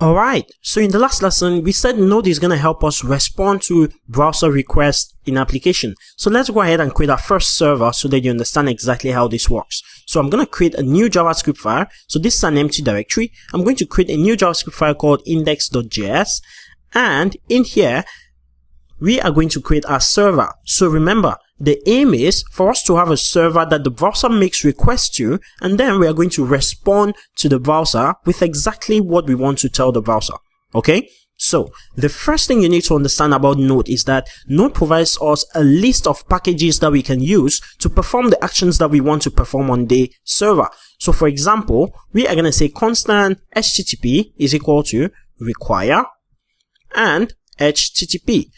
Alright, so in the last lesson, we said Node is going to help us respond to browser requests in application. So let's go ahead and create our first server so that you understand exactly how this works. So I'm going to create a new JavaScript file. So this is an empty directory. I'm going to create a new JavaScript file called index.js. And in here, we are going to create our server. So remember, the aim is for us to have a server that the browser makes requests to, and then we are going to respond to the browser with exactly what we want to tell the browser. Okay? So the first thing you need to understand about Node is that Node provides us a list of packages that we can use to perform the actions that we want to perform on the server. So for example, we are going to say constant HTTP is equal to require and HTTP.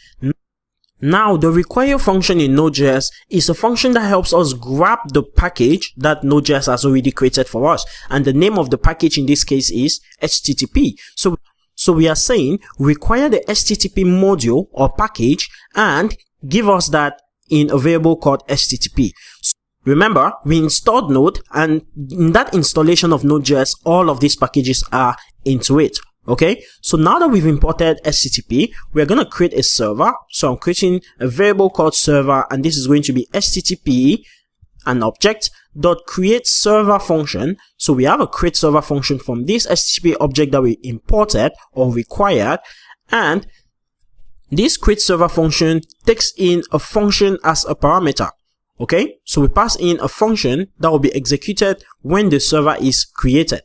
Now, the require function in Node.js is a function that helps us grab the package that Node.js has already created for us. And the name of the package in this case is HTTP. So we are saying require the HTTP module or package and give us that in a variable called HTTP. Remember, we installed Node, and in that installation of Node.js, all of these packages are into it. Okay, so now that we've imported HTTP, we're going to create a server. So I'm creating a variable called server, and this is going to be HTTP, an object dot create server function. So we have a create server function from this HTTP object that we imported or required, and this create server function takes in a function as a parameter. Okay, so we pass in a function that will be executed when the server is created.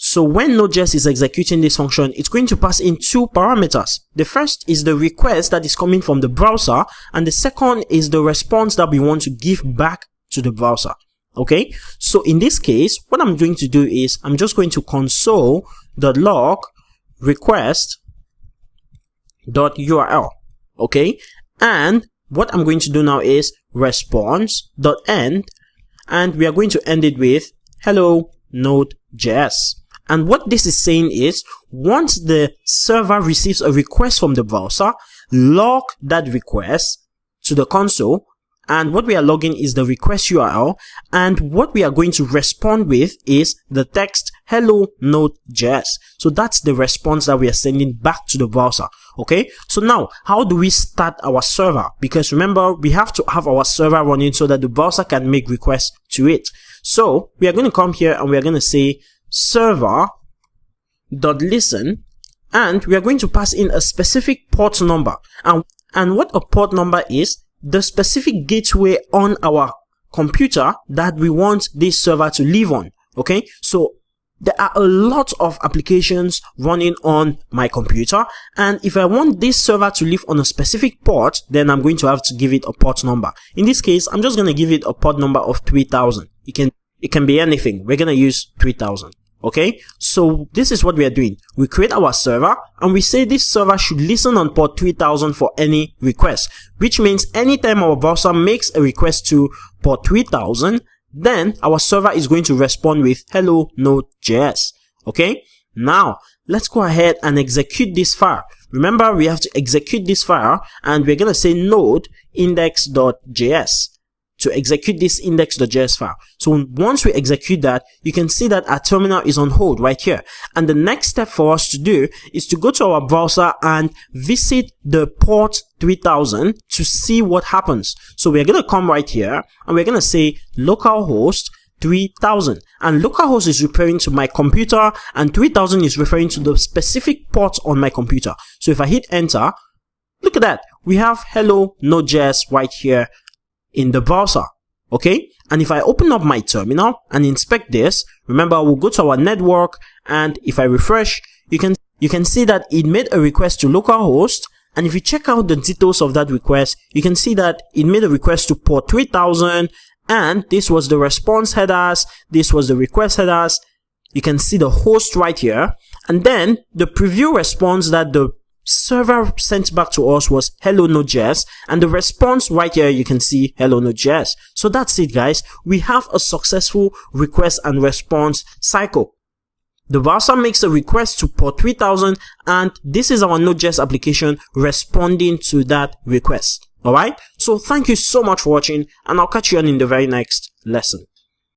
So when Node.js is executing this function, it's going to pass in two parameters. The first is the request that is coming from the browser, and the second is the response that we want to give back to the browser. Okay, so in this case, what I'm going to do is I'm just going to console.log request.url. Okay, and what I'm going to do now is response.end, and we are going to end it with hello Node.js. And what this is saying is, once the server receives a request from the browser, log that request to the console, and what we are logging is the request URL, and what we are going to respond with is the text hello Node.js. So that's the response that we are sending back to the browser. Okay, so now how do we start our server? Because remember, we have to have our server running so that the browser can make requests to it. So we are going to come here and we are going to say server.listen, and we are going to pass in a specific port number. And what a port number is, the specific gateway on our computer that we want this server to live on. Okay, so there are a lot of applications running on my computer, and if I want this server to live on a specific port, then I'm going to have to give it a port number. In this case, I'm just going to give it a port number of 3000. It can be anything. We're going to use 3000. Okay, so this is what we are doing. We create our server and we say this server should listen on port 3000 for any request, which means anytime our browser makes a request to port 3000, then our server is going to respond with hello Node.js. Okay, now let's go ahead and execute this file. Remember, we have to execute this file, and we're going to say node index.js to execute this index.js file. So once we execute that, you can see that our terminal is on hold right here. And the next step for us to do is to go to our browser and visit the port 3000 to see what happens. So we're going to come right here and we're going to say localhost 3000, and localhost is referring to my computer and 3000 is referring to the specific port on my computer. So if I hit enter, look at that. We have hello Node.js right here in the browser. Okay, and if I open up my terminal and inspect this, remember we'll go to our network, and if I refresh, you can see that it made a request to localhost, and if you check out the details of that request, you can see that it made a request to port 3000, and this was the response headers, this was the request headers. You can see the host right here, and then the preview response that the server sent back to us was hello Node.js, and the response right here you can see hello Node.js. So that's it, guys. We have a successful request and response cycle. The browser makes a request to port 3000, and this is our Node.js application responding to that request. Alright, so thank you so much for watching, and I'll catch you on in the very next lesson.